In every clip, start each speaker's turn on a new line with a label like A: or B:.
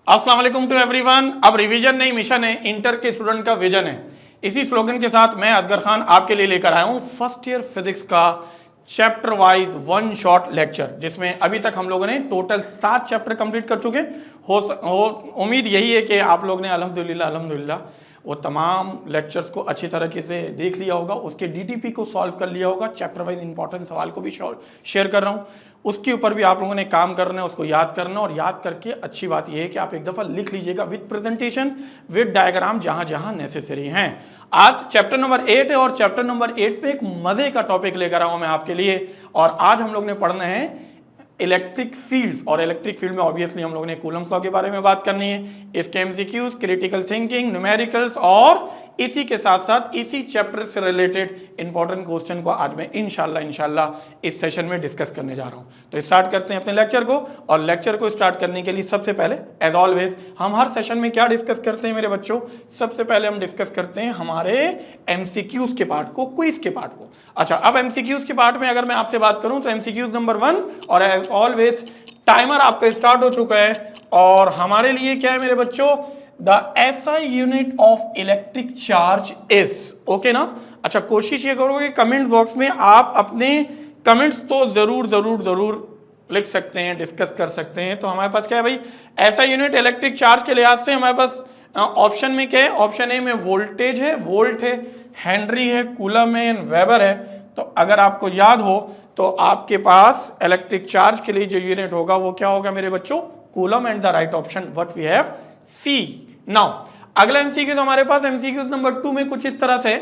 A: अस्सलाम वालेकुम to everyone. अब रिवीजन नहीं मिशन है, इंटर के स्टूडेंट का विजन है। इसी स्लोगन के साथ मैं असगर खान आपके लिए लेकर आया हूं फर्स्ट ईयर फिजिक्स का chapter wise one shot lecture, जिसमें अभी तक हम लोगों ने टोटल 7 चैप्टर कंप्लीट कर चुके। उम्मीद यही है कि आप लोग ने अल्हम्दुलिल्लाह वो तमाम लेक्चर्स को अच्छी तरीके से देख लिया होगा, उसके डीटीपी को सॉल्व कर लिया होगा। चैप्टर वाइज इंपॉर्टेंट सवाल को भी शेयर कर रहा हूँ, उसके ऊपर भी आप लोगों ने काम करना है, उसको याद करना। और याद करके अच्छी बात यह है कि आप एक दफ़ा लिख लीजिएगा विद प्रेजेंटेशन विद डायग्राम जहां जहां नेसेसरी हैं। आज चैप्टर नंबर 8 है और चैप्टर नंबर 8 पे एक मजे का टॉपिक लेकर आऊँ मैं आपके लिए। और आज हम लोग ने पढ़ना है इलेक्ट्रिक फील्ड्स, और इलेक्ट्रिक फील्ड में ऑब्वियसली हम लोगों ने कूलम्स लॉ के बारे में बात करनी है, इसके एमसीक्यूज, क्रिटिकल थिंकिंग, न्यूमेरिकल्स, और इसी के साथ साथ इसी चैप्टर से रिलेटेड इंपॉर्टेंट क्वेश्चन को आज मैं इंशाल्लाह इस सेशन में डिस्कस करने जा रहा हूं। तो स्टार्ट करते हैं अपने लेक्चर को। और लेक्चर को स्टार्ट करने के लिए सबसे पहले एज ऑलवेज हम हर सेशन में क्या डिस्कस करते हैं मेरे बच्चों, सबसे पहले हम डिस्कस करते हैं हमारे एमसीक्यूज के पार्ट को, क्विज के पार्ट को। अच्छा, अब एमसीक्यूज के पार्ट में अगर मैं आपसे बात करूं तो एमसीक्यूज नंबर 1, और एज ऑलवेज टाइमर आपका स्टार्ट हो चुका है। और हमारे लिए क्या है मेरे बच्चों, the SI unit of electric charge is, okay ना। अच्छा, कोशिश ये करोगे कमेंट बॉक्स में आप अपने कमेंट्स तो जरूर लिख सकते हैं, डिस्कस कर सकते हैं। तो हमारे पास क्या है भाई, एसआई यूनिट इलेक्ट्रिक चार्ज के लिहाज से हमारे पास ऑप्शन में क्या है, ऑप्शन ए में वोल्टेज है, वोल्ट है, हेनरी है, कूलम है, वेबर है। तो अगर आपको याद हो तो आपके पास इलेक्ट्रिक चार्ज के लिए जो यूनिट होगा वो क्या होगा मेरे बच्चों, coulomb, and the right option what we have C. Now अगला एमसीक्यू हमारे पास एमसीक्यू नंबर 2 में कुछ इस तरह से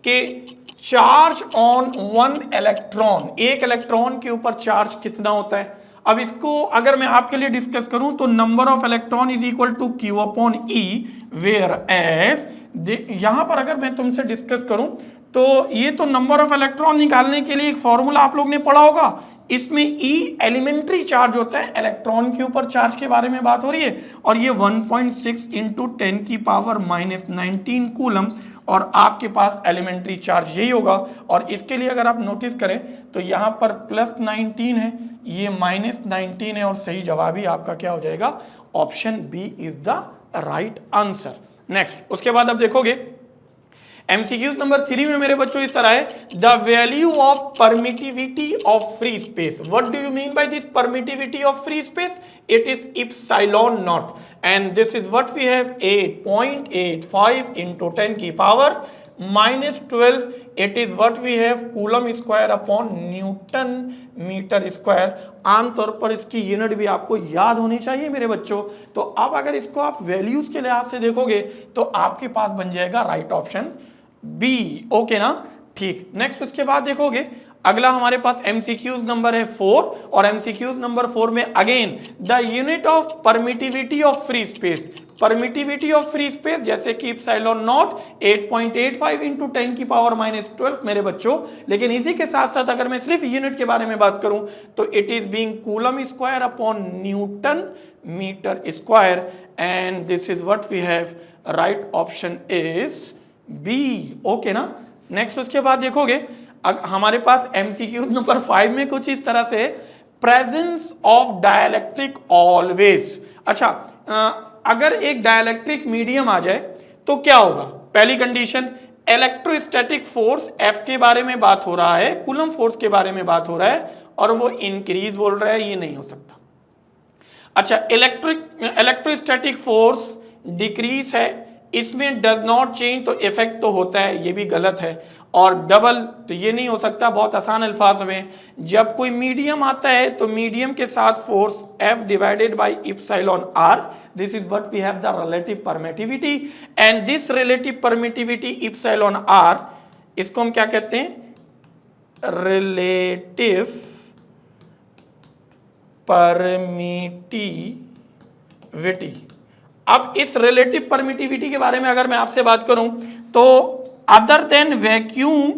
A: कि चार्ज ऑन वन इलेक्ट्रॉन, एक इलेक्ट्रॉन के ऊपर चार्ज कितना होता है। अब इसको अगर मैं आपके लिए डिस्कस करूं तो number of electron is equal to Q upon E, whereas यहां पर अगर मैं तुमसे डिस्कस करूं तो ये तो नंबर ऑफ इलेक्ट्रॉन निकालने के लिए एक फॉर्मूला आप लोग ने पढ़ा होगा। इसमें ई एलिमेंट्री चार्ज होता है, इलेक्ट्रॉन के ऊपर चार्ज के बारे में बात हो रही है। और ये 1.6 इंटू 10 की पावर -19 कूलम, और आपके पास एलिमेंट्री चार्ज यही होगा। और इसके लिए अगर आप नोटिस करें तो यहाँ पर +19 है, ये -19 है, और सही जवाब ही आपका क्या हो जाएगा, option B is the right answer. Next, उसके बाद आप देखोगे एमसीक्यूज नंबर 3 में मेरे बच्चों इस तरह है, the value of permittivity of free space. What do you mean by this permittivity of free space? It is epsilon naught, and this is what we have 8.85 into 10 की power -12। It is what we have coulomb square upon newton metre square. आमतौर पर इसकी unit भी आपको याद होनी चाहिए मेरे बच्चों। तो अब अगर इसको आप वैल्यूज के लिहाज से देखोगे तो आपके पास बन जाएगा राइट ऑप्शन बी, ओके ना। ठीक, नेक्स्ट उसके बाद देखोगे अगला हमारे पास एमसीक्यूज नंबर है 4, और एमसीक्यूज नंबर 4 में again the unit of permittivity of free space. Permittivity of free space जैसे कि इप्सिलॉन नॉट 8.85 इंटू 10 की पावर -12 मेरे बच्चों। लेकिन इसी के साथ साथ अगर मैं सिर्फ यूनिट के बारे में बात करूं तो it is being coulomb square upon newton metre square, and this is what we have right option is B, okay ना। नेक्स्ट उसके बाद देखोगे हमारे पास एमसीक्यू नंबर 5 में कुछ इस तरह से, प्रेजेंस ऑफ डाइलेक्ट्रिक ऑलवेज। अच्छा, अगर एक डाइलेक्ट्रिक मीडियम आ जाए तो क्या होगा। पहली कंडीशन, इलेक्ट्रोस्टैटिक फोर्स एफ के बारे में बात हो रहा है, कूलम फोर्स के बारे में बात हो रहा है, और वो इंक्रीज बोल रहा है, ये नहीं हो सकता। अच्छा, इलेक्ट्रोस्टैटिक फोर्स डिक्रीज है, इसमें डज नॉट चेंज, तो इफेक्ट तो होता है, ये भी गलत है। और डबल तो ये नहीं हो सकता। बहुत आसान अल्फाज में, जब कोई मीडियम आता है तो मीडियम के साथ force F divided by epsilon R, this is what we have the relative permittivity, and this relative permittivity epsilon R, इसको हम क्या कहते हैं, रिलेटिव परमिटिविटी। अब इस रिलेटिव परमिटिविटी के बारे में अगर मैं आपसे बात करूं तो other than vacuum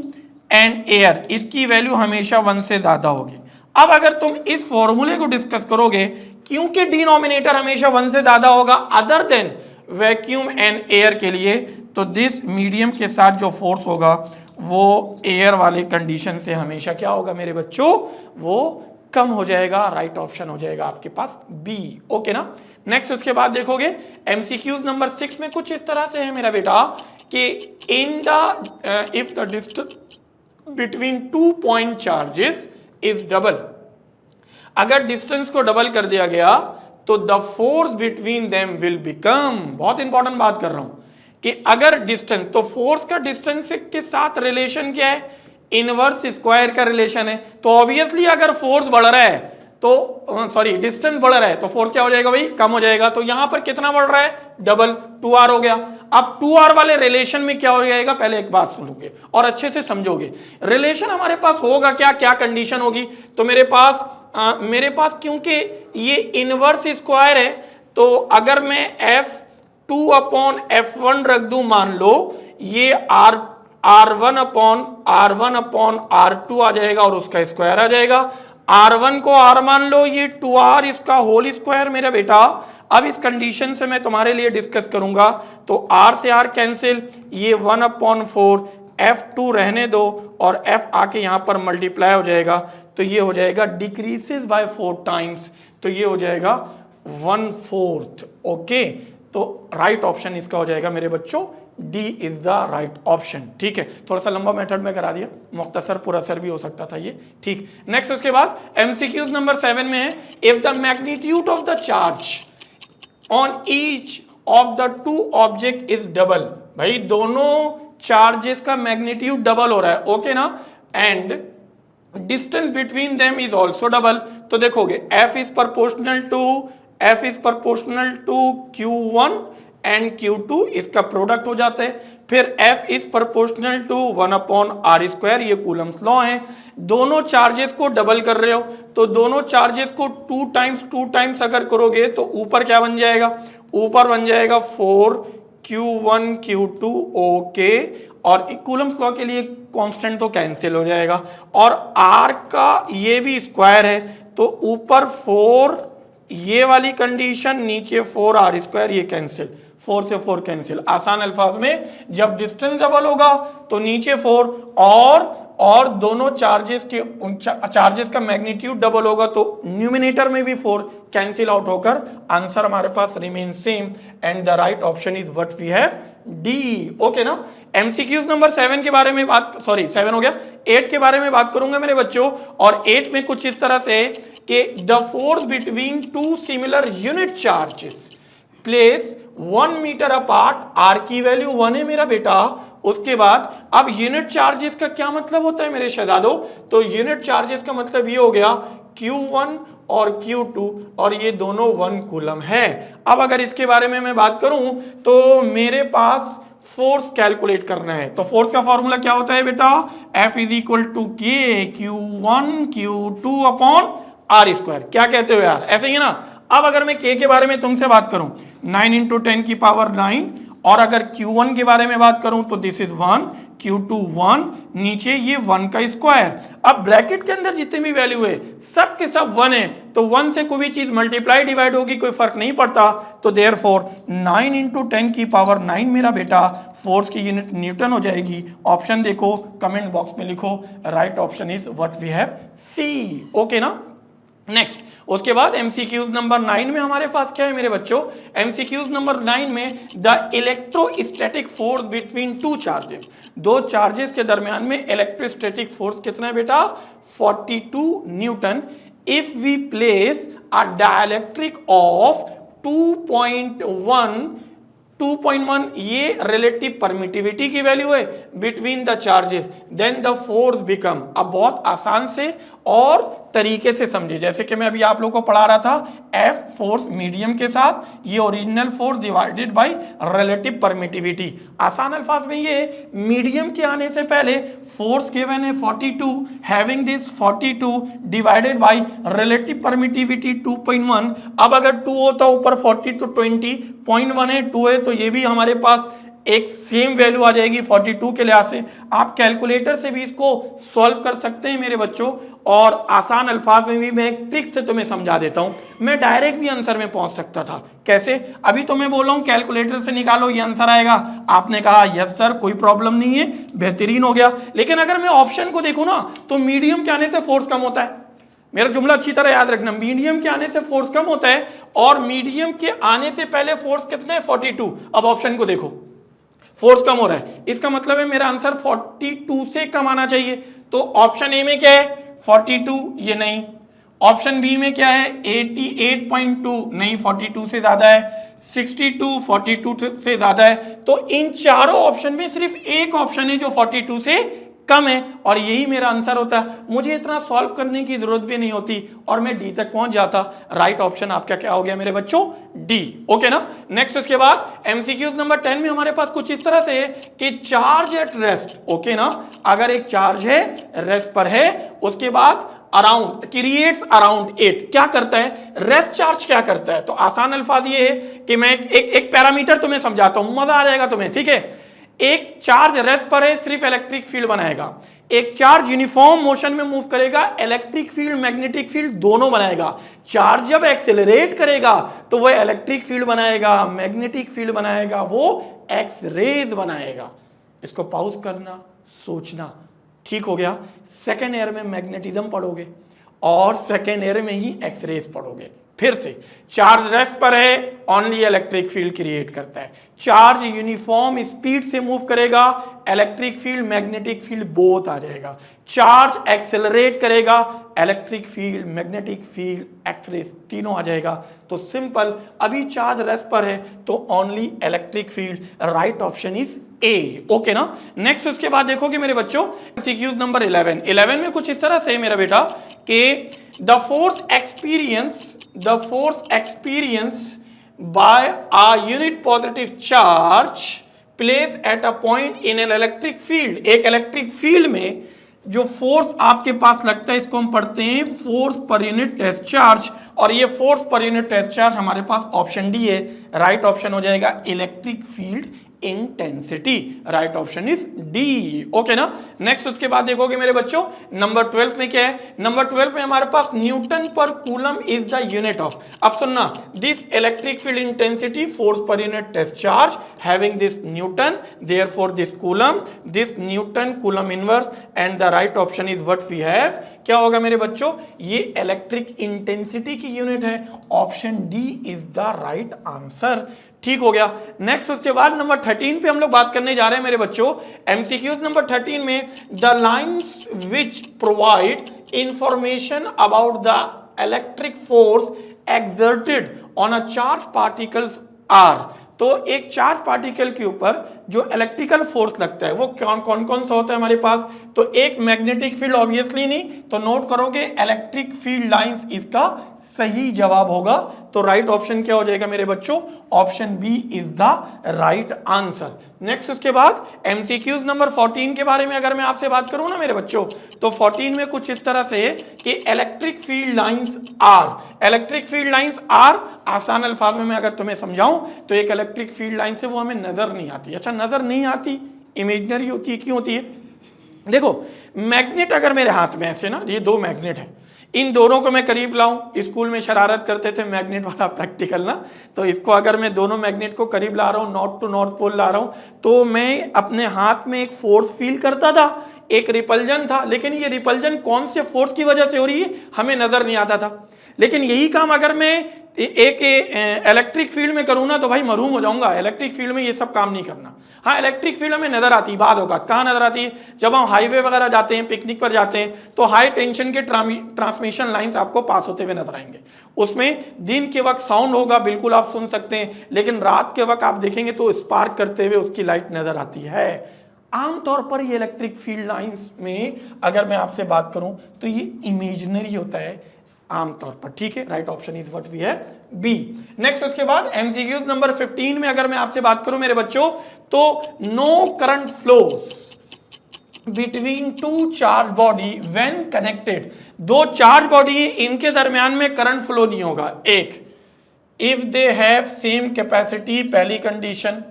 A: and air, इसकी वैल्यू हमेशा 1 से ज्यादा होगी। अब अगर तुम इस फॉर्मूले को डिस्कस करोगे, क्योंकि डिनोमिनेटर हमेशा 1 से ज्यादा होगा other than vacuum and air के लिए, तो दिस मीडियम के साथ जो फोर्स होगा वो एयर वाले कंडीशन से हमेशा क्या होगा मेरे बच्चों, वो कम हो जाएगा। राइट ऑप्शन हो जाएगा आपके पास बी, ओके ना। नेक्स्ट उसके बाद देखोगे एमसीक्यूज नंबर 6 में कुछ इस तरह से है मेरा बेटा कि in the if the distance between 2 point charges is double, अगर डिस्टेंस को डबल कर दिया गया तो the force between them will become, बहुत इंपॉर्टेंट बात कर रहा हूं कि अगर डिस्टेंस, तो फोर्स का डिस्टेंस के साथ रिलेशन क्या है, इनवर्स स्क्वायर का रिलेशन है। तो ऑब्वियसली अगर फोर्स बढ़ रहा है तो सॉरी डिस्टेंस बढ़ रहा है तो फोर्स क्या हो जाएगा भाई, कम हो जाएगा। तो यहां पर कितना बढ़ रहा है, डबल, 2r हो गया। अब 2r वाले रिलेशन में क्या हो जाएगा, पहले एक बात सुनोगे और अच्छे से समझोगे। रिलेशन हमारे पास होगा क्या, क्या कंडीशन होगी, तो मेरे पास क्योंकि ये इनवर्स स्क्वायर है तो अगर मैं f2 अपॉन f1 रख दूं, मान लो ये r1 अपॉन r2 आ जाएगा और उसका स्क्वायर आ जाएगा। r1 को r मान लो, ये 2r इसका होल स्क्वायर मेरा बेटा। अब इस कंडीशन से मैं तुम्हारे लिए डिस्कस करूंगा तो r से r कैंसिल, ये 1/4 f2 रहने दो और f आके यहां पर मल्टीप्लाई हो जाएगा तो ये हो जाएगा डिक्रीजेस बाय 4 टाइम्स, तो ये हो जाएगा 1/4। ओके, तो राइट ऑप्शन इसका हो जाएगा मेरे बच्चों, D is the right option. ठीक है, थोड़ा सा लंबा मेथड में करा दिया, मुख्तसर पूरा सर भी हो सकता था ये। ठीक, नेक्स्ट उसके बाद एमसीक्यूज नंबर 7 में है if the magnitude of the charge on each of the two object is double, भाई दोनों चार्जेस का मैग्नीट्यूड डबल हो रहा है, ओके ना, and distance between them is also double. तो देखोगे f is proportional to q1 and q2, इसका प्रोडक्ट हो जाता है। फिर f is proportional to 1/r², ये कूलम्स लॉ है। दोनों चार्जेस को डबल कर रहे हो तो दोनों चार्जेस को 2 टाइम्स अगर करोगे तो ऊपर क्या बन जाएगा, ऊपर बन जाएगा 4q1 q2, ओके। और कूलम्स लॉ के लिए कांस्टेंट तो कैंसिल हो जाएगा और r का ये भी स्क्वायर है तो ऊपर 4 ये वाली कंडीशन, नीचे 4r², ये कैंसिल, 4 से 4 कैंसिल। आसान अल्फाज में जब डिस्टेंस डबल होगा तो नीचे 4 और दोनों चार्जेस का मैग्नीट्यूड डबल होगा तो न्यूमिनेटर में भी 4 कैंसिल आउट होकर आंसर हमारे पास remain same and the right option is what we have, D. Okay ना, एमसीक्यूज नंबर 7 के बारे में बात, सॉरी 7 हो गया, 8 के बारे में बात करूंगा मेरे बच्चों। और 8 में कुछ इस तरह से कि the force between two similar unit charges place 1 metre apart, R की वैल्यू 1 है मेरा बेटा। उसके बाद अब यूनिट चार्जेस का क्या मतलब होता है मेरे शहजादों, तो यूनिट चार्जेस का मतलब ये हो गया Q1 और Q2 और ये दोनों 1 कूलम है। अब अगर इसके बारे में मैं बात करूं तो मेरे पास फोर्स कैलकुलेट करना है, तो फोर्स का फॉर्मूला क्या होता है बेटा, F इज इक्वल टू के Q1 Q2 अपॉन r²। क्या कहते हो यार, ऐसे ही ना। अब अगर मैं K के बारे में तुमसे बात करूं 9 × 10⁻⁹, और अगर Q1 के बारे में बात करूं तो दिस इज 1, Q2 1, नीचे ये 1 का स्क्वायर। अब ब्रैकेट के अंदर जितनी भी वैल्यू है सब के सब 1 है तो 1 से कोई भी चीज मल्टीप्लाई डिवाइड होगी, कोई फर्क नहीं पड़ता। तो देयरफॉर 9 × 10⁻⁹ मेरा बेटा फोर्स की यूनिट न्यूटन हो जाएगी। ऑप्शन देखो, कमेंट बॉक्स में लिखो, right option is what we have, C. Okay ना, नेक्स्ट उसके बाद एमसीक्यूज नंबर 9 में हमारे पास क्या है मेरे बच्चों, एमसीक्यूज नंबर 9 में the electrostatic force between two charges, दो चार्जेस के दरमियान में इलेक्ट्रोस्टैटिक फोर्स कितना है बेटा, 42 newton. If we place a dielectric of 2.1 ये रिलेटिव परमिटिविटी की वैल्यू है between the charges, then the force become. अब बहुत आसान से और तरीके से समझे, जैसे कि मैं अभी आप लोगों को पढ़ा रहा था, F फोर्स मीडियम के साथ, ये original force divided by relative permittivity. आसान अल्फाज में ये मीडियम के आने से पहले फोर्स गिवन है 42, having this 42 divided by relative permittivity 2.1। अब अगर 2 होता ऊपर 40 तो 20.1 है, 2 है तो ये भी हमारे पास एक सेम वैल्यू आ जाएगी 42 के लिहाज से। आप कैलकुलेटर से भी इसको सॉल्व कर सकते हैं मेरे बच्चों, और आसान अल्फाज में भी मैं एक ट्रिक से तुम्हें समझा देता हूं। मैं डायरेक्ट भी आंसर में पहुंच सकता था, कैसे, अभी तो मैं बोल रहा हूं कैलकुलेटर से निकालो ये आंसर आएगा, आपने कहा यस सर कोई प्रॉब्लम नहीं है, बेहतरीन हो गया। लेकिन अगर मैं ऑप्शन को देखूं ना तो मीडियम के आने से फोर्स कम होता है, मेरा जुमला अच्छी तरह याद रखना, मीडियम के आने से फोर्स कम होता है और मीडियम के आने से पहले फोर्स कितना है 42। अब ऑप्शन को देखो, फोर्स कम हो रहा है, इसका मतलब है मेरा आंसर 42 से कम आना चाहिए। तो ऑप्शन ए में क्या है 42, ये नहीं। ऑप्शन बी में क्या है 88.2, नहीं 42 से ज्यादा है। 62 42 से ज्यादा है। तो इन चारों ऑप्शन में सिर्फ एक ऑप्शन है जो 42 से कम है और यही मेरा आंसर होता है। मुझे इतना सॉल्व करने की जरूरत भी नहीं होती और मैं डी तक पहुंच जाता। राइट ऑप्शन आपका क्या हो गया मेरे बच्चों, डी। ओके ना। नेक्स्ट उसके बाद एमसीक्यूज नंबर 10 में हमारे पास कुछ इस तरह से है कि चार्ज एट रेस्ट। ओके ना, अगर एक चार्ज है रेस्ट पर है, उसके बाद अराउंड क्रिएट्स अराउंड इट, क्या करता है रेस्ट चार्ज क्या करता है। तो आसान अल्फाज ये है कि मैं एक पैरामीटर तुम्हें समझाता हूं, मजा आ जाएगा तुम्हें, ठीक है। एक चार्ज रेस्ट पर है, सिर्फ इलेक्ट्रिक फील्ड बनाएगा। एक चार्ज यूनिफॉर्म मोशन में मूव करेगा, इलेक्ट्रिक फील्ड मैग्नेटिक फील्ड दोनों बनाएगा। चार्ज जब एक्सेलरेट करेगा तो वो इलेक्ट्रिक फील्ड बनाएगा, मैग्नेटिक फील्ड बनाएगा, वो एक्स रेज बनाएगा। इसको पॉज करना, सोचना, ठीक हो गया। सेकेंड ईयर में मैग्नेटिज्म पढ़ोगे और सेकेंड ईयर में ही एक्स रेज पढ़ोगे। फिर से चार्ज रेस्ट पर है, ओनली इलेक्ट्रिक फील्ड क्रिएट करता है। चार्ज यूनिफॉर्म स्पीड से मूव करेगा, electric field magnetic field both आ जाएगा। चार्ज एक्सेलरेट करेगा, electric field magnetic field X ray तीनों आ जाएगा। तो सिंपल, अभी चार्ज रेस्ट पर है तो only electric field. Right option is a. Okay ना। नेक्स्ट उसके बाद देखोगे मेरे बच्चों सीक्यूज नंबर 11 में कुछ इस तरह से मेरा बेटा कि the force experience by a unit positive charge placed at a point in an electric field। एक इलेक्ट्रिक फील्ड में जो फोर्स आपके पास लगता है इसको हम पढ़ते हैं force per unit test charge, और ये force per unit test charge हमारे पास ऑप्शन डी है। राइट ऑप्शन हो जाएगा electric field intensity. Right option is D. Okay ना। नेक्स्ट उसके बाद देखोगे मेरे बच्चों नंबर 12 में क्या है। नंबर 12 में हमारे पास newton per coulomb is the unit of. अब सुनना, this electric field intensity force per unit test charge having this newton, therefore this coulomb, this newton coulomb inverse, and the right option is what we have. क्या होगा मेरे बच्चों, ये electric intensity की unit है। Option D is the right answer. ठीक हो गया। नेक्स्ट उसके बाद नंबर 13 पे हम लोग बात करने जा रहे हैं मेरे बच्चों एमसीक्यूज नंबर 13 में the lines which provide information about the electric force exerted on a charge particles are. तो एक चार्ज पार्टिकल के ऊपर जो इलेक्ट्रिकल फोर्स लगता है वो कौन कौन सा होता है हमारे पास। तो एक मैग्नेटिक फील्ड ऑब्वियसली नहीं, तो नोट करोगे इलेक्ट्रिक फील्ड लाइंस इसका सही जवाब होगा। तो राइट ऑप्शन क्या हो जाएगा मेरे बच्चों, option B is the right answer. Next उसके बाद एमसीक्यूज नंबर 14 के बारे में अगर मैं आपसे बात करूं ना मेरे बच्चों, तो 14 में कुछ इस तरह से है कि electric field lines are. Electric field lines are आसान अल्फाज में मैं अगर तुम्हें समझाऊं तो एक इलेक्ट्रिक फील्ड लाइन से वो हमें नजर नहीं आती। अच्छा, नजर नहीं आती, इमेजिनरी होती है। क्यों होती है, देखो मैग्नेट अगर मेरे हाथ में ऐसे ना, ये दो मैग्नेट है, इन दोनों को मैं करीब लाऊं, स्कूल में शरारत करते थे मैग्नेट वाला प्रैक्टिकल ना, तो इसको अगर मैं दोनों मैग्नेट को करीब ला रहा हूं, नॉर्थ टू नॉर्थ पोल ला रहा हूं, तो मैं अपने हाथ में एक फोर्स फील करता था, एक रिपल्जन था, लेकिन ये रिपल्जन कौन से फोर्स की वजह से हो रही है हमें नजर नहीं आता था। लेकिन यही काम अगर मैं एक इलेक्ट्रिक फील्ड में करूँ ना तो भाई मरूम हो जाऊंगा। इलेक्ट्रिक फील्ड में ये सब काम नहीं करना। हाँ, इलेक्ट्रिक फील्ड में नजर आती, बाद होगा कहाँ नजर आती है, जब हम हाईवे वगैरह जाते हैं, पिकनिक पर जाते हैं, तो हाई टेंशन के ट्रांसमिशन लाइंस आपको पास होते हुए नजर आएंगे। उसमें दिन के वक्त साउंड होगा, बिल्कुल आप सुन सकते हैं, लेकिन रात के वक्त आप देखेंगे तो स्पार्क करते हुए उसकी लाइट नजर आती है। आमतौर पर ये इलेक्ट्रिक फील्ड लाइंस में अगर मैं आपसे बात करूं तो ये इमेजिनरी होता है आमतौर पर। ठीक है, right option is what we have, B. Next उसके बाद एमसीक्यूज नंबर 15 में अगर मैं आपसे बात करूं मेरे बच्चों, तो no current flows between two charge body when connected. दो चार्ज बॉडी है, इनके दरमियान में करंट फ्लो नहीं होगा। एक, if they have same capacity, पहली कंडीशन।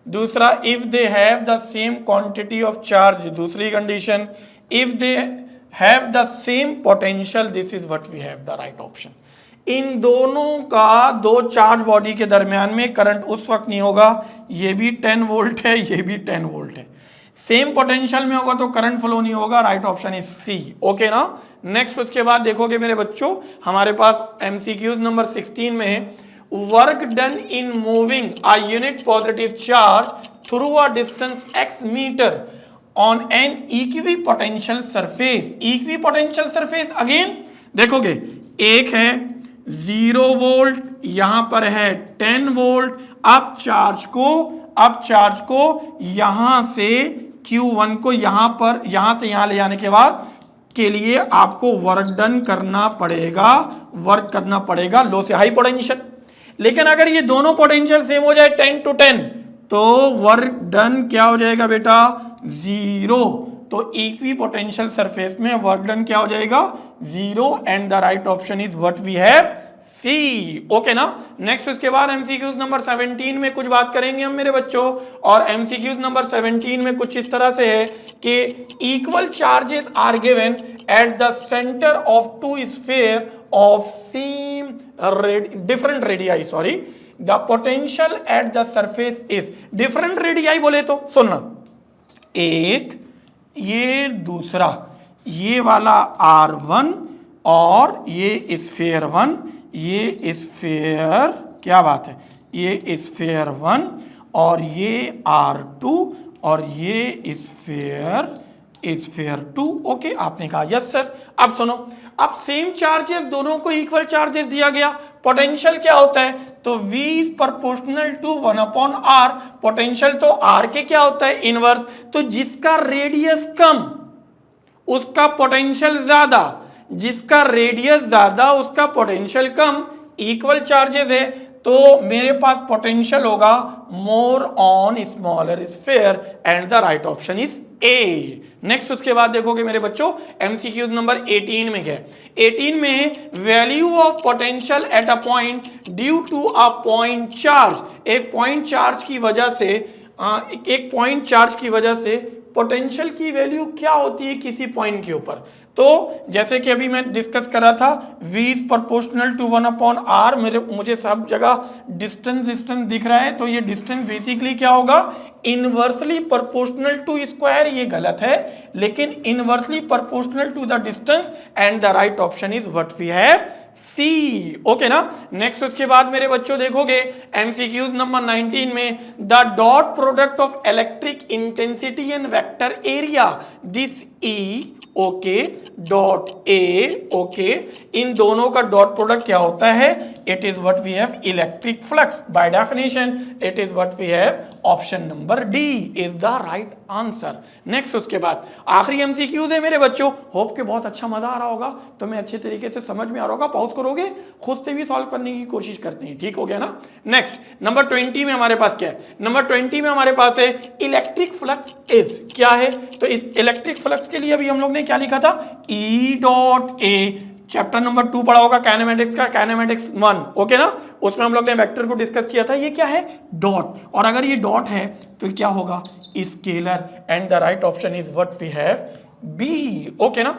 A: दूसरा, if they have the same quantity of charge, दूसरी condition. If they have the same potential, this is what we have the right option. इन दोनों का, दो चार्ज बॉडी के दरमियान में करंट उस वक्त नहीं होगा, ये भी 10 वोल्ट है, ये भी 10 वोल्ट है। सेम पोटेंशियल में होगा तो करंट फ्लो नहीं होगा, right option is C. Okay ना। नेक्स्ट उसके बाद देखोगे मेरे बच्चों हमारे पास एमसीक्यूज नंबर 16 में है, work done in moving a unit positive charge through a distance x metre on an equipotential surface. Equipotential surface again देखोगे एक है 0 वोल्ट, यहां पर है 10 वोल्ट। अब चार्ज को यहां से Q1 को यहां पर यहां से यहां ले जाने के बाद के लिए आपको वर्क डन करना पड़ेगा लो से हाई पोटेंशियल। लेकिन अगर ये दोनों पोटेंशियल सेम हो जाए 10 to 10 तो वर्क डन क्या हो जाएगा बेटा 0। तो इक्वी पोटेंशियल सरफेस में वर्क डन क्या हो जाएगा 0 and the right option is what we have C. Okay ना। नेक्स्ट उसके बाद एमसीक्यूज नंबर 17 में कुछ बात करेंगे हम मेरे बच्चों, और एमसीक्यूज नंबर 17 में कुछ इस तरह से है कि equal charges are given at the centre of two sphere of same different radii, sorry the potential at the surface is different radii बोले तो सुनना, एक ये दूसरा ये वाला R1 और ये स्फीयर 1, ये स्फीयर क्या बात है ये स्फीयर 1 और ये R2 और ये स्फीयर 2। ओके आपने कहा यस सर। अब सुनो, अब सेम चार्जेस दोनों को इक्वल चार्जेस दिया गया, पोटेंशियल क्या होता है तो V is proportional to 1/r। Potential तो R के क्या होता है इनवर्स, तो जिसका रेडियस कम उसका पोटेंशियल ज्यादा, जिसका रेडियस ज्यादा उसका पोटेंशियल कम। इक्वल चार्जेस है तो मेरे पास पोटेंशियल होगा more on smaller sphere and the right option is a. Next उसके बाद देखोगे मेरे बच्चों एमसीक्यूज नंबर 18 में क्या है, 18 में value of potential at a point due to a point charge. एक पॉइंट चार्ज की वजह से पोटेंशियल की वैल्यू क्या होती है किसी पॉइंट के ऊपर। तो जैसे कि अभी मैं डिस्कस कर रहा था V is proportional to 1/r, मुझे सब जगह डिस्टेंस दिख रहा है, तो ये डिस्टेंस बेसिकली क्या होगा इनवर्सली प्रोपोर्शनल टू स्क्वायर। ये गलत है, लेकिन inversely proportional to the distance and the right option is what we have C. Okay ना। नेक्स्ट उसके बाद मेरे बच्चों देखोगे एमसीक्यूज नंबर 19 में the dot product of electric intensity and vector area this E okay dot A. Okay इन दोनों का डॉट प्रोडक्ट क्या होता है, it is what we have electric flux. By definition it is what we have option number D is the right answer. Next उसके बाद आखिरी MCQs है मेरे बच्चों, होप के बहुत अच्छा मजा आ रहा होगा, तो मैं अच्छे तरीके से समझ में आ रहा होगा, पॉज करोगे खुद से भी सॉल्व करने की कोशिश करते हैं, ठीक हो गया ना। नेक्स्ट नंबर 20 में हमारे पास क्या है, नंबर 20 में हमारे पास है इलेक्ट्रिक फ्लक्स इज क्या है, तो इस इलेक्ट्रिक फ्लक्स के लिए अभी हम लोग ने क्या लिखा था E dot A, chapter number 2 पढ़ा होगा काइनेमेटिक्स का, काइनेमेटिक्स 1। ओके ना, उसमें हम लोग ने वेक्टर को डिस्कस किया था, ये क्या है डॉट, और अगर ये डॉट है तो क्या होगा scalar and the right option is what we have B. Okay ना,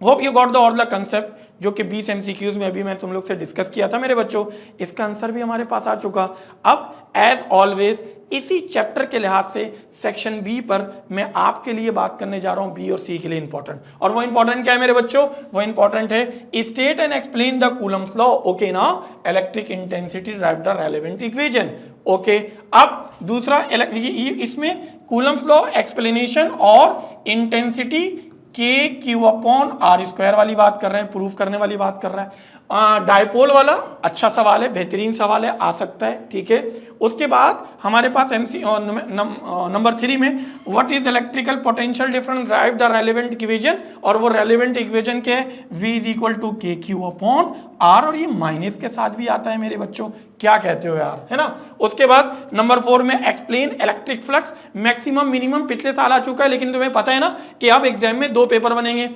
A: hope you got the all the concept जो कि 20 एमसीक्यूज में अभी मैं तुम लोग से डिस्कस किया था मेरे बच्चों, इसका आंसर भी हमारे पास आ चुका। अब एज ऑलवेज इसी चैप्टर के लिहाज से सेक्शन बी पर मैं आपके लिए बात करने जा रहा हूं, बी और सी के लिए इंपॉर्टेंट, और वो इंपॉर्टेंट क्या है मेरे बच्चों, वो इंपॉर्टेंट है state and explain the Coulomb's law. Okay ना, electric intensity drive the relevant equation. Okay, अब दूसरा इसमें कूलम्स लॉ एक्सप्लेनेशन और इंटेंसिटी के क्यू अपॉन आर स्क्वायर वाली बात कर रहे हैं, प्रूफ करने वाली बात कर रहा है। डायपोल वाला अच्छा सवाल है, बेहतरीन सवाल है, आ सकता है, ठीक है। उसके बाद हमारे पास नंबर 3 में what is electrical potential difference drive the relevant equation, और वो रेलेवेंट इक्वेशन क्या है V इज इक्वल टू के क्यू अपॉन आर, और ये माइनस के साथ भी आता है मेरे बच्चों, क्या कहते हो यार, है ना। उसके बाद नंबर 4 में explain electric flux maximum minimum, पिछले साल आ चुका है, लेकिन तुम्हें पता है ना कि अब एग्जाम में 2 पेपर बनेंगे,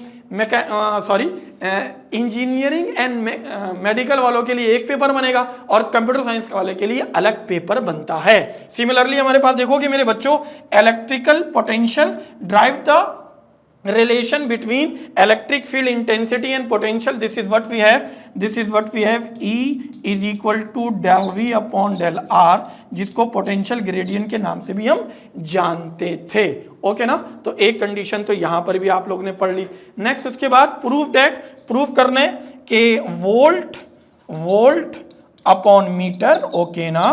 A: इंजीनियरिंग एंड मेडिकल वालों के लिए 1 पेपर बनेगा और कंप्यूटर साइंस वाले के लिए अलग पेपर बनता है। सिमिलरली हमारे पास देखोगे मेरे बच्चों electrical potential drive the relation between electric field intensity and potential, this is what we have E is equal to del V upon del R, जिसको पोटेंशियल ग्रेडियंट के नाम से भी हम जानते थे। ओके ना, तो एक कंडीशन तो यहां पर भी आप लोगों ने पढ़ ली। नेक्स्ट उसके बाद प्रूफ करने के वोल्ट अपॉन मीटर, ओके ना,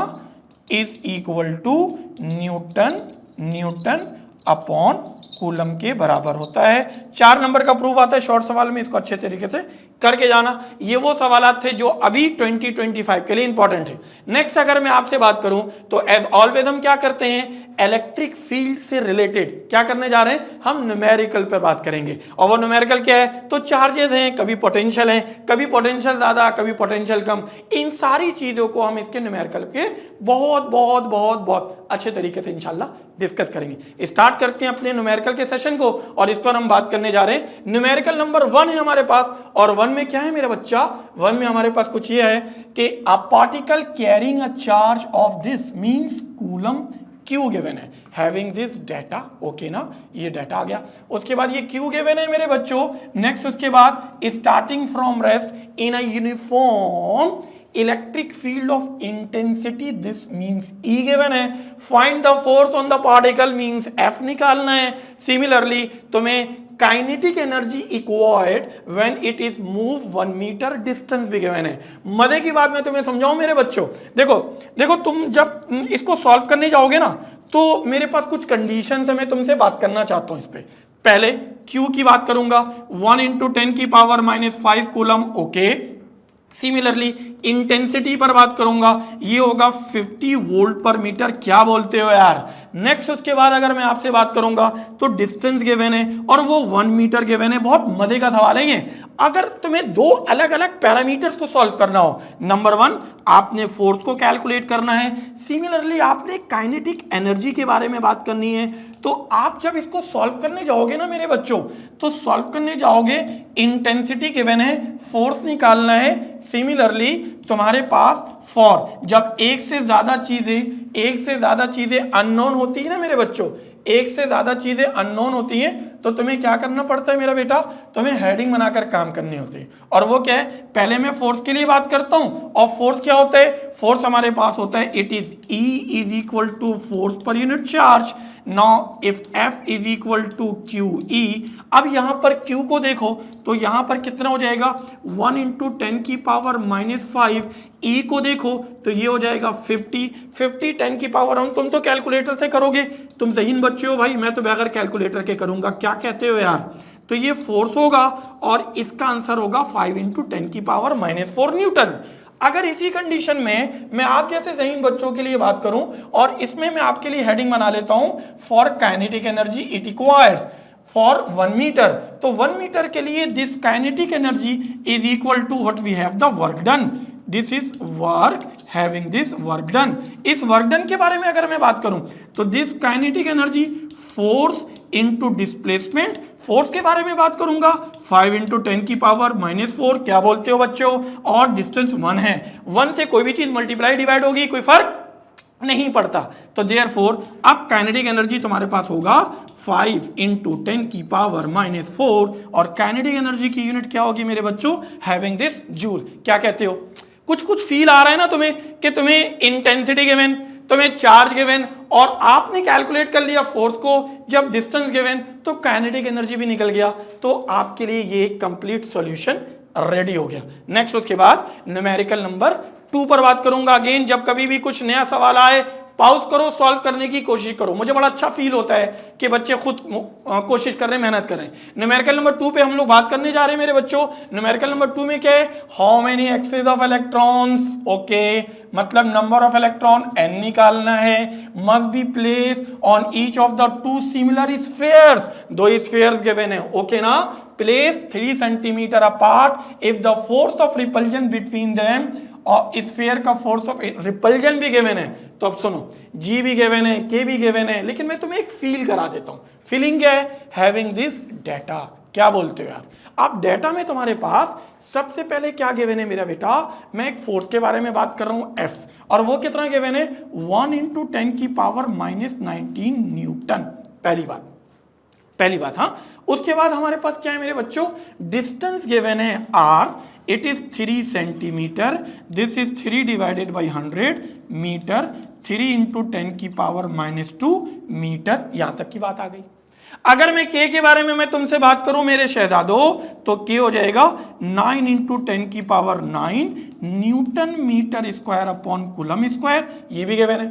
A: is equal to newton upon coulomb के बराबर होता है। 4 नंबर का प्रूफ आता है शॉर्ट सवाल में, इसको अच्छे तरीके से करके जाना। ये वो सवालात थे जो अभी 2025 के लिए इंपॉर्टेंट है। नेक्स्ट अगर मैं आपसे बात करूं तो एज ऑलवेज हम क्या करते हैं, इलेक्ट्रिक फील्ड से रिलेटेड क्या करने जा रहे हैं, हम न्यूमेरिकल पर बात करेंगे। और वो न्यूमेरिकल क्या है, तो चार्जेस हैं, कभी पोटेंशियल है, कभी पोटेंशियल ज्यादा, कभी पोटेंशियल कम। इन सारी चीजों को हम इसके न्यूमेरिकल के बहुत बहुत बहुत बहुत अच्छे तरीके से इंशाल्लाह डिस्कस करेंगे। स्टार्ट करते हैं अपने न्यूमेरिकल के सेशन को, और इस पर हम बात करने जा रहे हैं। न्यूमेरिकल नंबर 1 है हमारे पास, और 1 में क्या है मेरा बच्चा, 1 में हमारे पास कुछ ये है कि a particle carrying a charge of this means coulomb Q given है, हैविंग दिस डाटा। ओके ना, ये डाटा आ गया। उसके बाद ये Q गिवन है मेरे बच्चों। नेक्स्ट उसके बाद starting from rest in a uniform electric field of intensity, this means E given है। Find the force on the particle means F निकालना है। सिमिलरली तुम्हें kinetic energy acquired when it is move 1 metre distance भी given है। मजे की बात मैं तुम्हें समझाऊं मेरे बच्चों, देखो तुम जब इसको सॉल्व करने जाओगे ना, तो मेरे पास कुछ कंडीशन है, मैं तुमसे बात करना चाहता हूं इस पे। पहले Q की बात करूंगा, 1 × 10⁻⁵ कूलम, ओके। सिमिलरली इंटेंसिटी पर बात करूंगा, ये होगा 50 वोल्ट पर मीटर। क्या बोलते हो यार। नेक्स्ट उसके बाद अगर मैं आपसे बात करूंगा तो डिस्टेंस गिवन है और वो 1 मीटर गिवन है। बहुत मजे का सवाल है ये। अगर तुम्हें 2 अलग अलग पैरामीटर्स को सॉल्व करना हो, नंबर 1 आपने फोर्स को कैलकुलेट करना है, सिमिलरली आपने काइनेटिक एनर्जी के बारे में बात करनी है। तो आप जब इसको सॉल्व करने जाओगे ना मेरे बच्चों, तो सॉल्व करने जाओगे, इंटेंसिटी गिवन है, फोर्स निकालना है। सिमिलरली तुम्हारे पास फॉर जब एक से ज्यादा चीजें अननोन होती है ना मेरे बच्चों, एक से ज्यादा चीजें अननोन होती हैं, तो तुम्हें क्या करना पड़ता है मेरा बेटा, तुम्हें हेडिंग बनाकर काम करनी होती है। और वो क्या है, पहले मैं फोर्स के लिए बात करता हूं, और फोर्स क्या होता है, फोर्स हमारे पास होता है it is E is equal to force per unit charge. Now if F is equal to QE, अब यहां पर Q को देखो तो यहां पर कितना हो जाएगा, 1 × 10⁻⁵। E को देखो तो ये हो जाएगा 50 10⁻⁻। तुम तो कैलकुलेटर से करोगे, तुम ज़हीन बच्चे हो भाई, मैं तो बगैर कैलकुलेटर के करूंगा। क्या कहते हो यार। तो ये फोर्स होगा और इसका आंसर होगा 5 × 10⁻⁴ न्यूटन। अगर इसी कंडीशन में मैं आप जैसे ज़हीन बच्चों के लिए बात करूं, और इसमें मैं आपके लिए हेडिंग बना लेता हूं, for kinetic energy it acquires for 1 metre. तो 1 मीटर के लिए this kinetic energy is equal to what we have the work done. This is work having this work done. इस वर्क डन के बारे में अगर मैं बात करूं तो this kinetic energy force into displacement, force के बारे में बात करूंगा 5 × 10⁻⁴। क्या बोलते हो बच्चों, और डिस्टेंस 1 है, 1 से कोई भी चीज मल्टीप्लाई डिवाइड होगी, कोई फर्क नहीं पड़ता। तो देयरफॉर अब काइनेटिक एनर्जी तुम्हारे पास होगा 5 × 10⁻⁴, और काइनेटिक एनर्जी की यूनिट क्या होगी मेरे बच्चों, हैविंग दिस जूल। क्या कहते हो, कुछ फील आ रहा है ना तुम्हें कि तुम्हें इंटेंसिटी गिवन, तुम्हें चार्ज गिवन, और आपने कैलकुलेट कर लिया फोर्स को, जब डिस्टेंस गिवन तो काइनेटिक एनर्जी भी निकल गया। तो आपके लिए ये कंप्लीट सॉल्यूशन रेडी हो गया। नेक्स्ट उसके बाद न्यूमेरिकल नंबर 2 पर बात करूंगा। अगेन जब कभी भी कुछ नया सवाल आए, पॉज करो, सॉल्व करने की कोशिश करो। मुझे बड़ा अच्छा फील होता है कि बच्चे खुद कोशिश कर रहे हैं, मेहनत कर रहे हैं। न्यूमेरिकल नंबर 2 पे हम लोग बात करने जा रहे हैं मेरे बच्चों। न्यूमेरिकल नंबर 2 में क्या है, how many excess of electrons, okay, मतलब नंबर ऑफ इलेक्ट्रॉन n निकालना है, must be place on each of the 2 similar spheres. 2 spheres given है, ओके ना, place 3 centimetre apart if the force of repulsion between them, और sphere का force of repulsion भी given है। तो अब सुनो, G भी गिवन है, K भी गिवन है, लेकिन मैं तुम्हें एक फील करा देता हूं। फीलिंग क्या है, हैविंग दिस डाटा। क्या बोलते हो यार। अब डाटा में तुम्हारे पास सबसे पहले क्या गिवन है मेरा बेटा, मैं एक फोर्स के बारे में बात कर रहा हूं F, और वो कितना गिवन है, 1 × 10⁻⁻19 न्यूटन। पहली बात। पहली बात। हाँ, उसके बाद हमारे पास क्या है मेरे बच्चों, डिस्टेंस गिवन है r, it is 3 centimetre, this is 3 divided by 100 metre, 3 into 10 की पावर -2 मीटर, यहां तक की बात आ गई। अगर मैं k के बारे में मैं तुमसे बात करूं मेरे शहजादों, तो k हो जाएगा 9 इंटू 10 की power 9 newton metre square upon coulomb square, ये भी गिवन है।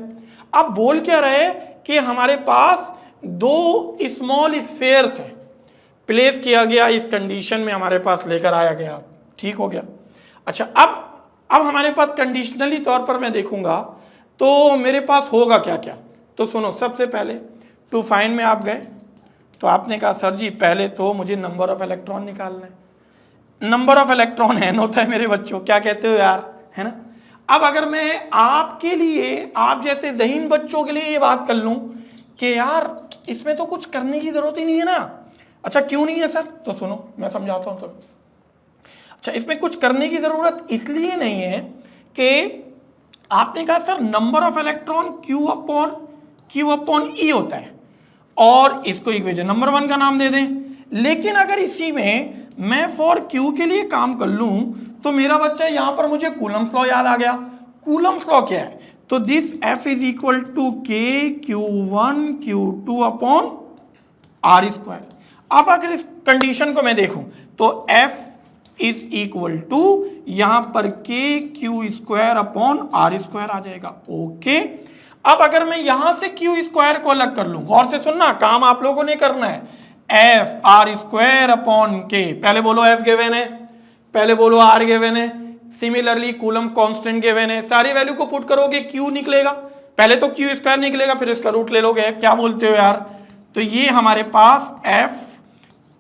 A: अब बोल क्या रहे कि हमारे पास दो स्मॉल स्फेयर्स हैं, प्लेस किया गया इस कंडीशन में, हमारे पास लेकर आया गया, ठीक हो गया। अच्छा, अब हमारे पास कंडीशनली तौर पर मैं देखूंगा तो मेरे पास होगा क्या क्या। तो सुनो, सबसे पहले टू फाइंड में आप गए तो आपने कहा सर जी पहले तो मुझे नंबर ऑफ इलेक्ट्रॉन निकालना है। नंबर ऑफ इलेक्ट्रॉन n होता है मेरे बच्चों, क्या कहते हो यार, है ना। अब अगर मैं आपके लिए, आप जैसे ज़हीन बच्चों के लिए ये बात कर लूं कि यार इसमें तो कुछ करने की जरूरत ही नहीं है ना। अच्छा, क्यों नहीं है सर, तो सुनो मैं समझाता हूं। तो अच्छा, इसमें कुछ करने की जरूरत इसलिए नहीं है कि आपने कहा sir number of electron Q upon E होता है और इसको इक्वेशन नंबर 1 का नाम दे दें। लेकिन अगर इसी में मैं फॉर Q के लिए काम कर लूं तो मेरा बच्चा यहां पर मुझे कूलम्स लॉ याद आ गया। कूलम्स लॉ क्या है, तो this F is equal to K Q1 Q2 upon R square. अब अगर इस कंडीशन को मैं देखूं तो F इज इक्वल टू यहां पर K Q square upon R square आ जाएगा। ओके, अब अगर मैं यहां से Q स्क्वायर को अलग कर लूं, गौर से सुनना, काम आप लोगों ने करना है, F R square upon K, पहले बोलो F गिवन है, पहले बोलो R गिवन है, सिमिलरली कूलम कांस्टेंट गिवन है, सारी वैल्यू को पुट करोगे Q निकलेगा, पहले तो Q स्क्वायर निकलेगा फिर इसका रूट ले लोगे, क्या बोलते हो यार। तो ये हमारे पास F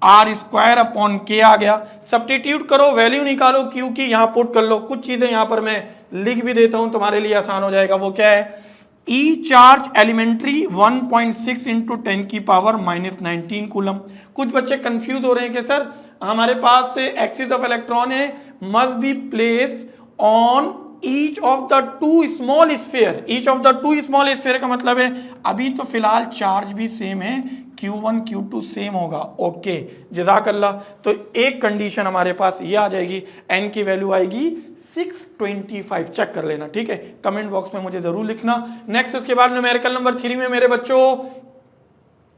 A: R square upon K आ गया। सब्स्टिट्यूट करो, वैल्यू निकालो Q की, यहां पुट कर लो। कुछ चीजें यहां पर मैं लिख भी देता हूं, तुम्हारे लिए आसान हो जाएगा। वो क्या है, E चार्ज एलिमेंट्री 1.6 इंटू 10 की पावर -19 कूलम। कुछ बच्चे कंफ्यूज हो रहे हैं कि सर हमारे पास एक्सिस ऑफ इलेक्ट्रॉन है, must be placed on each of the two small sphere. Each of the two small sphere का मतलब है अभी तो फिलहाल चार्ज भी सेम है, Q1 Q2 सेम होगा। ओके, जज़ाकल्लाह। तो एक कंडीशन हमारे पास ये आ जाएगी, n की वैल्यू आएगी 625, चेक कर लेना, ठीक है, कमेंट बॉक्स में मुझे जरूर लिखना। नेक्स्ट, उसके बाद न्यूमेरिकल नंबर 3 में मेरे बच्चों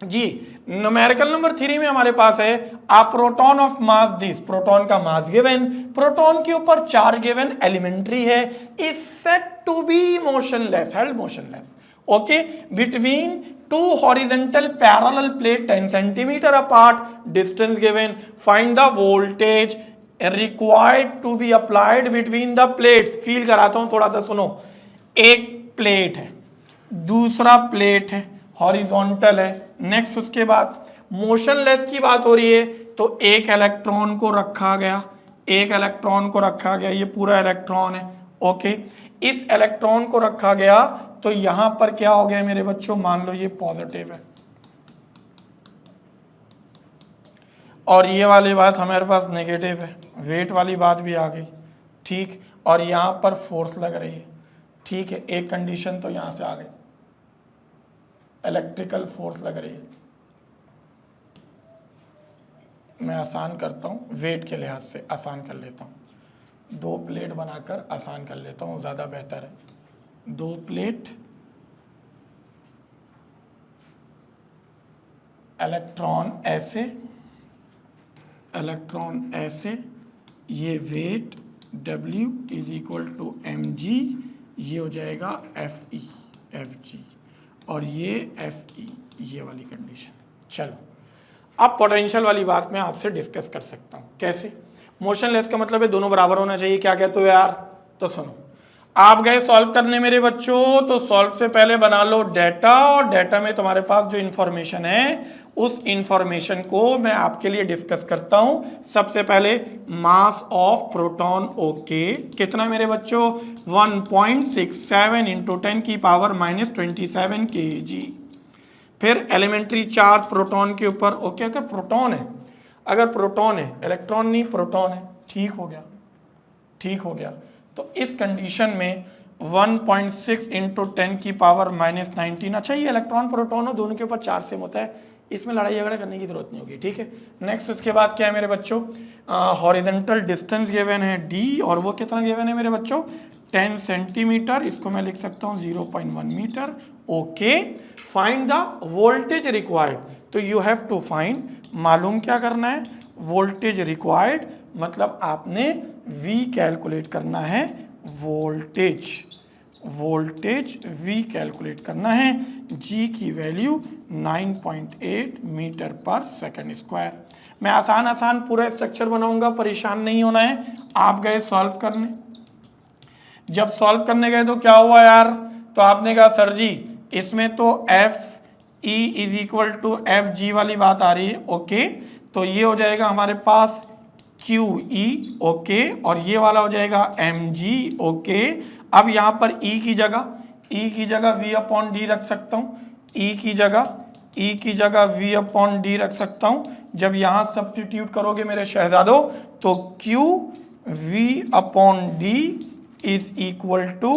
A: जी, न्यूमेरिकल नंबर 3 में हमारे पास है a proton of mass this, proton का मास गिवन, प्रोटॉन के ऊपर चार्ज गिवन, एलिमेंट्री है, is said to be motionless, held motionless. Okay, between two horizontal parallel plate 10 centimetre apart, distance given, find the voltage required to be applied between the plates. Feel कराता हूं, थोड़ा सा सुनो। एक plate है, दूसरा plate है, हॉरिजॉन्टल है। नेक्स्ट, उसके बाद मोशनलेस की बात हो रही है, तो एक इलेक्ट्रॉन को रखा गया, एक इलेक्ट्रॉन को रखा गया, ये पूरा इलेक्ट्रॉन है। ओके, इस इलेक्ट्रॉन को रखा गया तो यहां पर क्या हो गया मेरे बच्चों, मान लो ये पॉजिटिव है और ये वाली बात हमारे पास नेगेटिव है, वेट वाली बात भी आ गई, ठीक, और यहां पर फोर्स लग रही है, ठीक है, एक कंडीशन तो यहां से आ गई, इलेक्ट्रिकल फोर्स लग रही है। मैं आसान करता हूं, वेट के लिहाज से आसान कर लेता हूं, दो प्लेट बनाकर आसान कर लेता हूं, ज्यादा बेहतर है। दो प्लेट, इलेक्ट्रॉन ऐसे, इलेक्ट्रॉन ऐसे, ये weight W is equal to mg, ये हो जाएगा Fg, और ये Fe, ये वाली कंडीशन। चलो, अब पोटेंशियल वाली बात मैं आपसे डिस्कस कर सकता हूँ, कैसे। मोशनलेस का मतलब है दोनों बराबर होना चाहिए, क्या कहते हो यार। तो सुनो, आप गए सॉल्व करने मेरे बच्चों, तो सॉल्व से पहले बना लो डाटा, और डाटा में तुम्हारे पास जो इंफॉर्मेशन है उस इंफॉर्मेशन को मैं आपके लिए डिस्कस करता हूं। सबसे पहले मास ऑफ प्रोटॉन, ओके, कितना मेरे बच्चों, 1.67 इंटू 10 की पावर -27 kg। फिर एलिमेंट्री चार्ज प्रोटॉन के ऊपर, ओके, अगर प्रोटॉन है, अगर प्रोटॉन है, इलेक्ट्रॉन नहीं, प्रोटॉन है, ठीक हो गया, ठीक हो गया। तो इस कंडीशन में 1.6 इंटू 10 की पावर -19, अच्छा ये इलेक्ट्रॉन प्रोटॉन हो, दोनों के ऊपर चार्ज सेम होता है, इसमें लड़ाई झगड़ा करने की जरूरत नहीं होगी, ठीक है। नेक्स्ट उसके बाद क्या है मेरे बच्चों, हॉरिजेंटल डिस्टेंस गिवन है d, और वो कितना गिवन है मेरे बच्चों 10 सेंटीमीटर, इसको मैं लिख सकता हूँ 0.1 metre. Okay, find the voltage required, तो यू हैव टू फाइंड, मालूम क्या करना है, वोल्टेज रिक्वायर्ड, मतलब आपने V कैलकुलेट करना है, वोल्टेज V कैलकुलेट करना है, G की वैल्यू 9.8 मीटर पर सेकंड स्क्वायर। मैं आसान पूरा स्ट्रक्चर बनाऊंगा, परेशान नहीं होना है। आप गए सॉल्व करने, जब सॉल्व करने गए तो क्या हुआ यार, तो आपने कहा सर जी इसमें तो FE is equal to FG वाली बात आ रही है। ओके, तो ये हो जाएगा हमारे पास QE, ओके, और ये वाला हो जाएगा MG। ओके, अब यहाँ पर E की जगह V अपॉन डी रख सकता हूँ, E की जगह V अपॉन डी रख सकता हूँ। जब यहाँ सब्स्टिट्यूट करोगे मेरे शहजादों तो QV upon D is equal to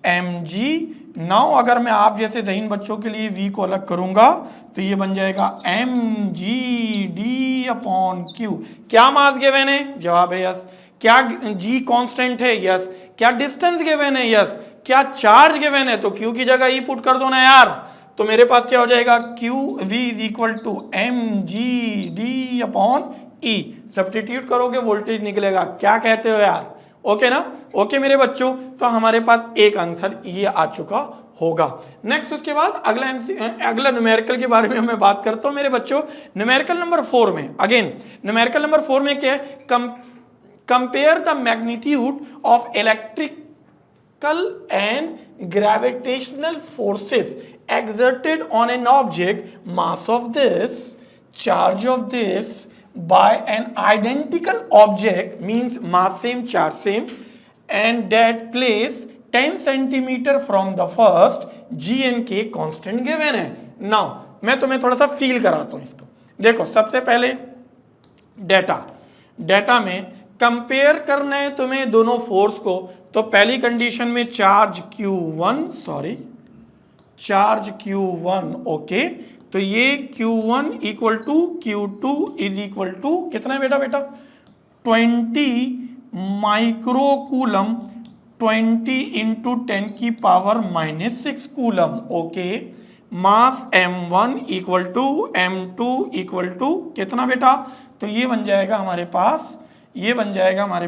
A: MG। Now अगर मैं आप जैसे ज़हीन बच्चों के लिए V को अलग करूंगा तो ये बन जाएगा MGD अपॉन Q। क्या मास गिवन है, जवाब है यस। क्या G कांस्टेंट है, यस। क्या डिस्टेंस गिवन है, यस। क्या चार्ज गिवन है, तो Q की जगह E पुट कर दो ना यार, तो मेरे पास क्या हो जाएगा QV is equal to MGD upon E। Substitute करोगे वोल्टेज निकलेगा, क्या कहते हो यार, ओके ना। ओके मेरे बच्चों, तो हमारे पास एक आंसर ये आ चुका होगा। नेक्स्ट उसके बाद अगला न्यूमेरिकल के बारे में मैं बात करता हूं मेरे बच्चों। न्यूमेरिकल नंबर 4 में, अगेन न्यूमेरिकल नंबर 4 में क्या है, compare the magnitude of electrical and gravitational forces exerted on an object, mass of this, charge of this, by an identical object, means mass same, charge same, and that place 10 centimeter from the first, G and K constant given है। now मैं तुम्हें थोड़ा सा feel कराता हूँ इसको। देखो सबसे पहले डेटा में कंपेयर करना है तुम्हें दोनों फोर्स को, तो पहली कंडीशन में चार्ज Q1, ओके, तो ये Q1 equal to Q2 is equal to कितना है बेटा 20 माइक्रोकूलम, 20 इंटू 10 की power -6 coulomb. Okay, mass M1 equal to M2 equal to कितना बेटा, तो ये बन जाएगा हमारे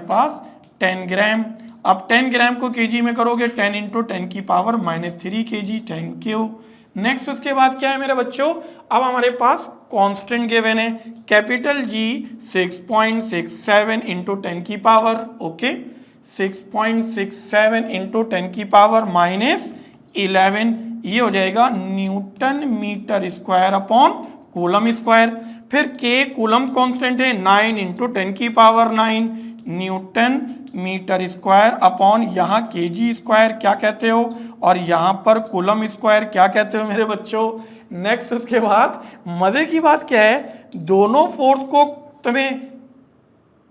A: पास 10 ग्राम। अब 10 ग्राम को केजी में करोगे 10 इंटू 10 की power -3 KG. Thank you. Next उसके बाद क्या है मेरे बच्चों, अब हमारे पास कांस्टेंट गिवन है, कैपिटल G 6.67 इंटू 10 की पावर, ओके, 6.67 इंटू 10 की पावर -11, ये हो जाएगा newton metre square upon coulomb square. फिर K कूलम कांस्टेंट है, 9 इंटू 10 की power 9 newton metre square upon यहाँ केजी स्क्वायर क्या कहते हो, और यहाँ पर कूलम स्क्वायर क्या कहते हो मेरे बच्चों। नेक्स्ट उसके बाद मजे की बात क्या है, दोनों फोर्स को तुम्हें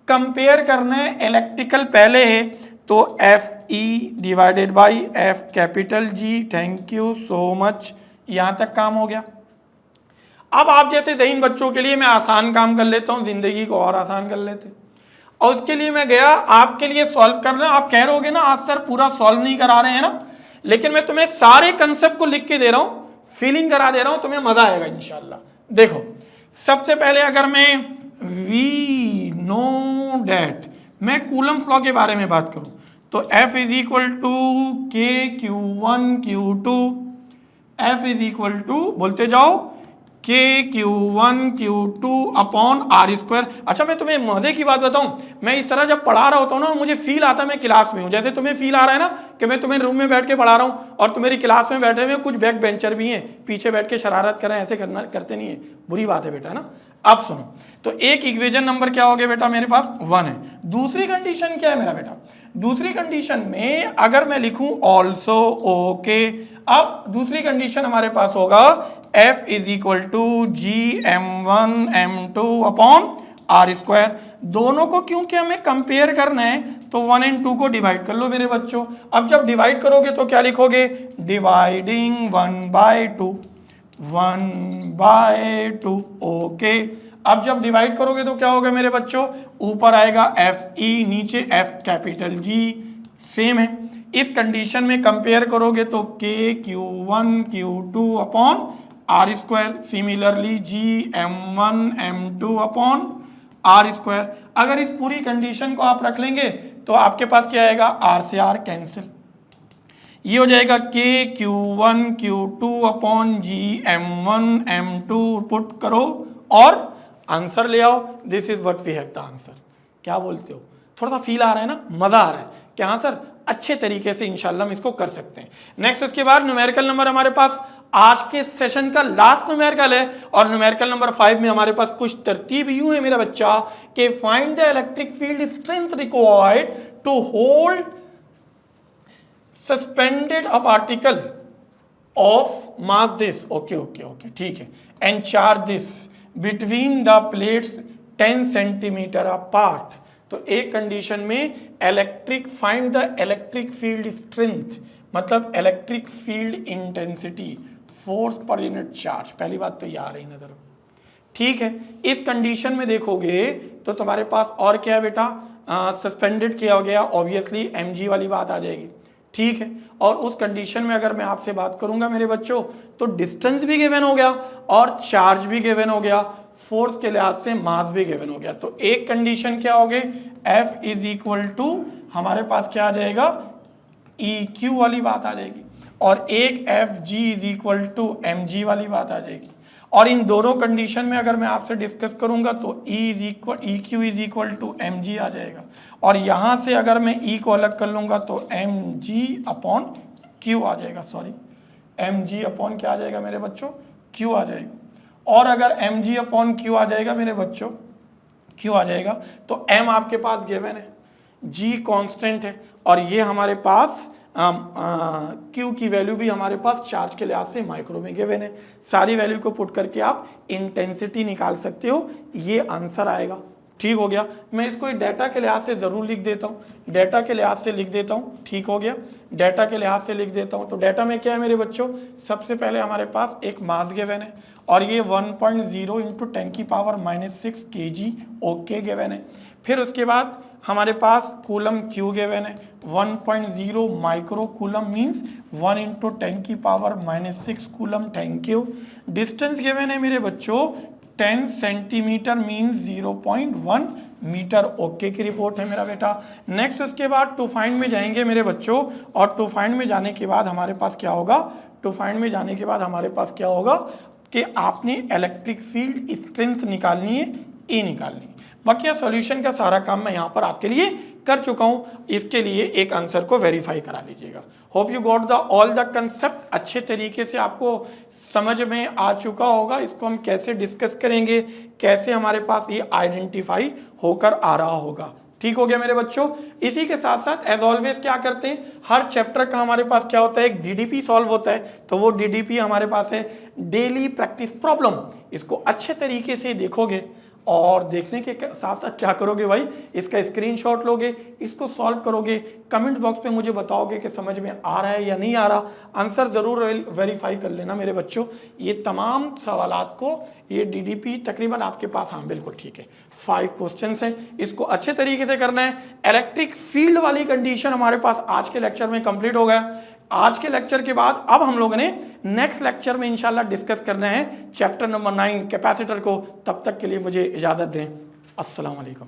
A: कंपेयर करना है, इलेक्ट्रिकल पहले है तो FE divided by F capital G। Thank you so much, यहाँ तक काम हो गया। अब आप जैसे ज़हीन बच्चों के लिए मैं आसान काम कर लेता हूँ, जिंदगी को और आसान कर लेते, और उसके लिए मैं गया आपके लिए सॉल्व करना। आप कह रहे होगे ना आज सर पूरा सॉल्व नहीं करा रहे हैं ना, लेकिन मैं तुम्हें सारे कंसेप्ट को लिख के दे रहा हूं, फीलिंग करा दे रहा हूं, तुम्हें मजा आएगा इंशाल्लाह। देखो सबसे पहले अगर मैं वी नो डैट मैं कूलम फ्लॉ के बारे में बात करूं तो F इज इक्वल टू के Q1 Q2, F is equal to बोलते जाओ के Q1 Q2 upon R square. अच्छा मैं तुम्हें मजे की बात बताऊं, मैं इस तरह जब पढ़ा रहा होता हूँ ना मुझे फील आता है मैं क्लास में हूँ, जैसे तुम्हें फील आ रहा है ना कि मैं तुम्हें रूम में बैठ के पढ़ा रहा हूँ और तुम्हारी क्लास में बैठे हुए कुछ बैक बेंचर भी हैं पीछे बैठ के शरारत कर रहे हैं, ऐसे करते नहीं है, बुरी बात है बेटा ना। अब सुनो, तो एक इक्वेशन नंबर क्या हो गया बेटा मेरे पास 1 है। दूसरी कंडीशन क्या है मेरा बेटा, दूसरी कंडीशन में अगर मैं लिखूं ऑल्सो, ओके, अब दूसरी कंडीशन हमारे पास होगा F is equal to GM1 M2 upon R square. दोनों को क्योंकि हमें कंपेयर करना है तो 1 और 2 को डिवाइड कर लो मेरे बच्चों। अब जब डिवाइड करोगे तो क्या लिखोगे, डिवाइडिंग 1/2, 1/2। ओके, अब जब डिवाइड करोगे तो क्या होगा मेरे बच्चों, ऊपर आएगा FE, नीचे F कैपिटल G, सेम है। इस कंडीशन में कंपेयर करोगे तो KQ1 Q2 upon R square, similarly GM1 M2 upon R square. अगर इस पूरी कंडीशन को आप रख लेंगे तो आपके पास क्या आएगा, R से R कैंसिल, ये हो जाएगा KQ1 Q2 upon GM1 M2, put करो और आंसर ले आओ। This is what we have the answer. क्या बोलते हो, थोड़ा सा फील आ रहा है ना, मजा आ रहा है कि हाँ सर अच्छे तरीके से इंशाल्लाह हम इसको कर सकते हैं। नेक्स्ट, इसके बाद न्यूमेरिकल नंबर हमारे पास आज के सेशन का लास्ट न्यूमेरिकल है, और न्यूमेरिकल नंबर 5 में हमारे पास कुछ तरतीब यूं है मेरा बच्चा कि find the electric field strength required to hold suspended a particle of mass this, okay ठीक है, and charge this between the plates 10 centimetre apart. तो एक कंडीशन में find the electric field strength, मतलब electric field intensity, force per unit charge. पहली बात तो ये आ रही नजर, ठीक है। इस कंडीशन में देखोगे तो तुम्हारे पास और क्या है बेटा, सस्पेंडेड किया गया, ऑब्वियसली mg वाली बात आ जाएगी, ठीक है। और उस कंडीशन में अगर मैं आपसे बात करूंगा मेरे बच्चों, तो डिस्टेंस भी गिवन हो गया और चार्ज भी गिवन हो गया, फोर्स के लिहाज से मास भी गिवन हो गया। तो एक कंडीशन क्या हो गई, F इज इक्वल टू हमारे पास क्या आ जाएगा, EQ वाली बात आ जाएगी, और एक FG is equal to mg वाली बात आ जाएगी। और इन दोनों कंडीशन में अगर मैं आपसे डिस्कस करूंगा तो EQ is equal to mg आ जाएगा, और यहां से अगर मैं E को अलग कर लूंगा तो mg अपॉन Q आ जाएगा, सॉरी mg अपॉन क्या आ जाएगा मेरे बच्चों, Q आ जाएगा। और अगर mg अपॉन Q आ जाएगा मेरे बच्चों, Q आ जाएगा, तो m आपके पास गिवन है, g कांस्टेंट है, और ये हमारे पास Q की वैल्यू भी हमारे पास चार्ज के लिहाज से माइक्रो में गिवन है। सारी वैल्यू को पुट करके आप इंटेंसिटी निकाल सकते हो, ये आंसर आएगा, ठीक हो गया। मैं इसको डाटा के लिहाज से ज़रूर लिख देता हूँ, डाटा के लिहाज से लिख देता हूँ, ठीक हो गया, डाटा के लिहाज से लिख देता हूँ। तो डाटा में क्या है मेरे बच्चों, सबसे पहले हमारे पास एक मास गिवन है, और ये 1.0 इंटू 10⁻⁻6 kg ओके गिवन है। फिर उसके बाद हमारे पास कूलम Q गिवन है, 1.0 micro coulomb means 1 into 10⁻⁻6 coulomb, thank you. Distance given है मेरे बच्चों 10 सेंटीमीटर मीन्स 0.1 मीटर, ओके की रिपोर्ट है मेरा बेटा। नेक्स्ट उसके बाद टू फाइंड में जाएंगे मेरे बच्चों, और टू फाइंड में जाने के बाद हमारे पास क्या होगा, टू फाइंड में जाने के बाद हमारे पास क्या होगा कि आपने इलेक्ट्रिक फील्ड स्ट्रेंथ निकालनी है, E निकालनी है। बाकी सॉल्यूशन का सारा काम मैं यहाँ पर आपके लिए कर चुका हूँ, इसके लिए एक आंसर को वेरीफाई करा लीजिएगा। Hope you got the all the concept, अच्छे तरीके से आपको समझ में आ चुका होगा। इसको हम कैसे डिस्कस करेंगे, कैसे हमारे पास ये आइडेंटिफाई होकर आ रहा होगा, ठीक हो गया मेरे बच्चों। इसी के साथ साथ एज ऑलवेज क्या करते हैं, हर चैप्टर का हमारे पास क्या होता है, एक DDP सॉल्व होता है, तो वो DDP हमारे पास है डेली प्रैक्टिस प्रॉब्लम। इसको अच्छे तरीके से देखोगे और देखने के साथ साथ क्या करोगे भाई, इसका स्क्रीनशॉट लोगे, इसको सॉल्व करोगे, कमेंट बॉक्स पे मुझे बताओगे कि समझ में आ रहा है या नहीं आ रहा। आंसर ज़रूर वेरीफाई कर लेना मेरे बच्चों। ये तमाम सवालात को ये DDP तकरीबन आपके पास, हाँ बिल्कुल ठीक है, 5 क्वेश्चंस हैं, इसको अच्छे तरीके से करना है। इलेक्ट्रिक फील्ड वाली कंडीशन हमारे पास आज के लेक्चर में कंप्लीट हो गया। आज के लेक्चर के बाद अब हम लोगों ने नेक्स्ट लेक्चर में इंशाल्लाह डिस्कस करना है चैप्टर नंबर 9 कैपेसिटर को। तब तक के लिए मुझे इजाज़त दें। अस्सलाम वालेकुम।